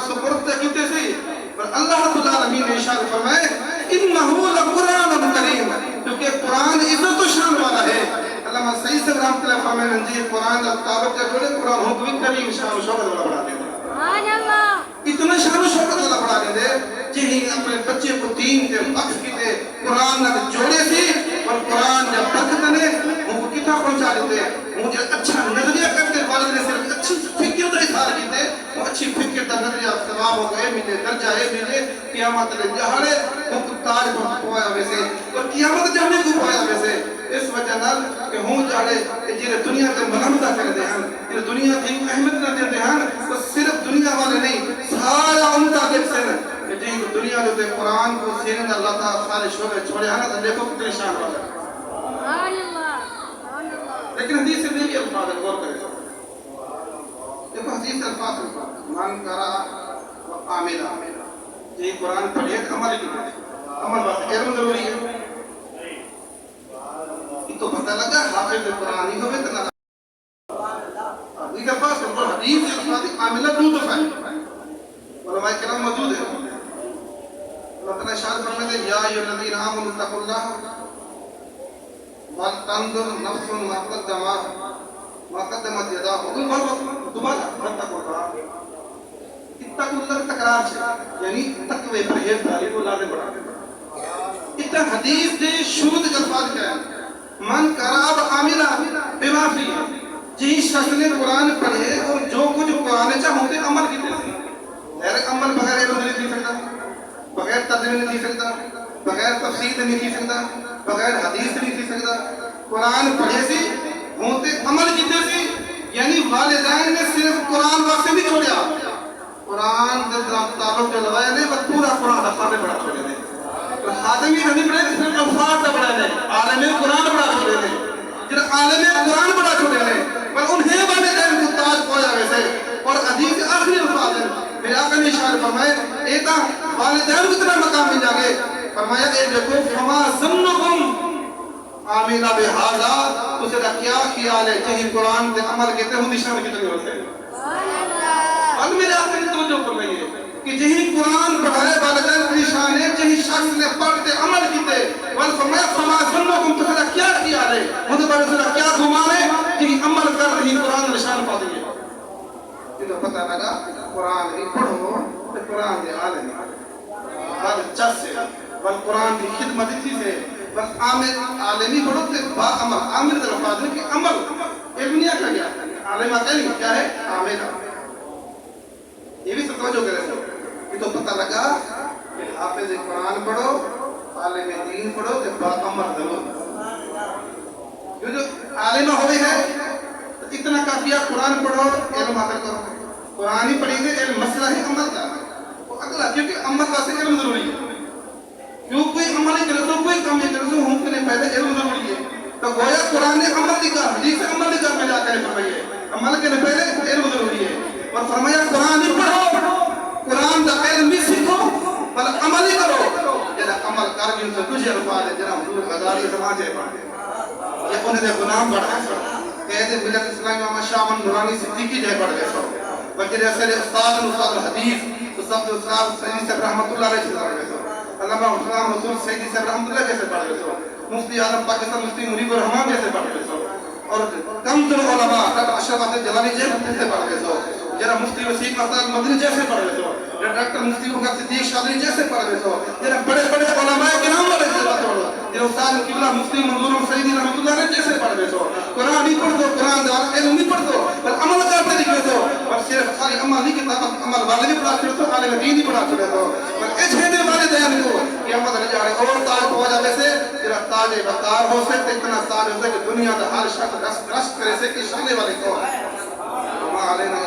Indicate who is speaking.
Speaker 1: سپرد کیتے سی پر اللہ رب العالمین نے ارشاد فرمائے انہو لقرآن کریم، کیونکہ قرآن عزت و شان والا ہے۔ علامہ سعید صاحب رحمۃ اللہ فرمائے جی قرآن کا تعلق کیا جوڑے قرآن حکم کریم شان و شوکت والا بنا دے اتنا شان و شوکت والا بنا دے جی اپنے بچے کو دین کے وقت کی تے قرآن نہ جوڑے سی اور قرآن جب برکت نے ان کو کتنا پہنچا دیتے مجھے اچھا نظریہ کرتے والد نے صرف اچھی فکر کا اظہار کیتے وہ اچھی فکر کا نظریہ ثواب ہو گئے ملے درجہ ہے ملے قیامت لے جہاڑے وہ تاج پر پوایا ویسے اور قیامت جانے کو پوایا ویسے اس وجہ نال کہ ہوں جاڑے جنہیں دنیا کے ملامتہ کر دے ہیں جنہیں دنیا کی اہمیت نہ دیتے ہیں وہ صرف دنیا والے نہیں سارا امتا دیکھ سے کہ جن دنیا جو قرآن کو سینے دا اللہ تعالیٰ سارے شعبے چھوڑے ہیں نا تو دیکھو کتنے شان والا لیکن حدیث سے نہیں الفاظ ہے غور کرے دیکھو حدیث الفاظ من کرا و عاملہ یہ قرآن پڑھے عمل کی عمل بات علم ضروری ہے تو پتہ لگا حافظ قرآن ہی ہوئے تو نہ یہ پاس ہے حدیث الفاظ عاملہ دو دفعہ علماء کرام موجود ہیں اللہ تعالیٰ شاہد فرمائے یا ایھا الذین آمنوا اتقوا اللہ وَلْتَنْظُرْ نَفْسٌ مَا قَدَّمَتْ يَدَاهُ دوبارہ اتقوا اللہ اتقوا اللہ تکرار ہے یعنی تقوی پرہیزگاری کو لازم بڑھا اتنا حدیث دے شروع کے الفاظ کیا ہے من کراب عاملہ بما فی جی شخص نے قرآن پڑھے اور جو کچھ قرآن چاہوں دے عمل کی تیسی عمل بغیر علم نہیں دی سکتا بغیر ترجمہ نہیں دی سکتا بغیر تفسیر نہیں دی سکتا بغیر حدیث نہیں دی سکتا قرآن پڑھے سی ہوتے عمل کی تیسی یعنی والدین نے صرف قرآن واسطے نہیں چھوڑیا قرآن تعلق جو لگایا نہیں بس پورا قرآن دفعہ میں بڑا چھوڑے دے خاتمی نہیں پڑھے صرف الفاظ سے بڑھا دے عالم قرآن بڑا چھوڑے دے جن عالم قرآن بڑا چھوڑے دے پر انہیں والدین کو تاج پہنچا ویسے اور حدیث آخری الفاظ ہے میرے آقا نے اشارہ فرمائے ایتا والدین کتنا مقام مل جاگے فرمایا اے دیکھو فما ظنکم عاملہ بہذا اسے دا کیا خیال ہے کہیں قرآن دے عمل کہتے ہیں نشان کی طرح ہوتے ہیں اور میرے آقا نے توجہ فرمائیے کہ جہیں قرآن پڑھائے والدین کی شان ہے جہیں شخص نے پڑھتے عمل کیتے والفرمایا فما ظنکم تو دا کیا خیال ہے مجھے بڑے سے کیا گمان ہے جہیں عمل کر رہی قرآن نشان پا دیئے جنہوں پتہ لگا قرآن ہی پڑھو تو قرآن دے عالم ہر چس سے بل قرآن کی خدمت تھی سے بل عالمی پڑھو تو با عمل عامل در فاضل کی عمل علمیا کا گیا عالمہ کہیں کیا ہے عاملہ یہ بھی سب توجہ کرے سو یہ تو پتہ لگا کہ حافظ قرآن پڑھو عالم دین پڑھو تو با عمل ضرور جو عالمہ ہوئی ہے اتنا کافیہ قرآن پڑھو علم حاصل کرو قرآن ہی پڑھیں گے علم مسئلہ ہے عمل کا وہ اگلا کیونکہ عمل کا سے علم ضروری ہے کیوں کوئی عمل کرے تو کوئی کام نہیں کرے تو ہم کے لیے پہلے علم ضروری ہے تو گویا قرآن نے عمل دکھا حدیث عمل دکھا میں جا کر فرمائیے عمل کے لیے پہلے علم ضروری ہے اور فرمایا قرآن ہی پڑھو قرآن کا علم بھی سیکھو بل عمل ہی کرو جنا عمل کر بھی ان سے کچھ الفاظ ہے جنا حضور غزالی سماجھے یہ انہیں دے غلام بڑھا قید ملت اسلامی امام شاہ من نورانی صدیقی جائے پڑھ گئے سو وکر اثر استاد الحدیث استاد سیدی صاحب رحمت اللہ علیہ پڑھ گئے سو علامہ اسلام رسول سیدی صاحب رحمت اللہ جیسے پڑھ گئے سو مفتی اعظم پاکستان مفتی منیب الرحمان جیسے پڑھ گئے سو اور کم تر علماء ڈاکٹر اشرف جلالی جیسے پڑھ گئے سو جرا مفتی وسیع محتاج مدنی جیسے پڑھ گئے سو جرا ڈاکٹر مفتی بغیر صدیق شادری جیسے پڑھ گئے سو جرا بڑے بڑے علماء کرام والے جیسے پڑھ گئے جرا استاد قبلہ مفتی منظور سیدی رحمت اللہ علیہ جیسے پڑھ گئے سو قرآن نہیں پڑھ دو قرآن دار علم نہیں پڑھ دو بل عمل کرتے دکھے سو اور صرف خالی عمل نہیں کتاب عمل والے نہیں پڑھا چھوڑے تو عالم دین نہیں پڑھا چھوڑے تو بل اچھے دے والے دیان کو کہ احمد علی جاڑے اور تاج ہو جاوے سے جرا تاج وقار ہو سے اتنا تاج ہو سے کہ دنیا دا ہر شخص رشک کرے سے کہ شانے والے کو وما علینا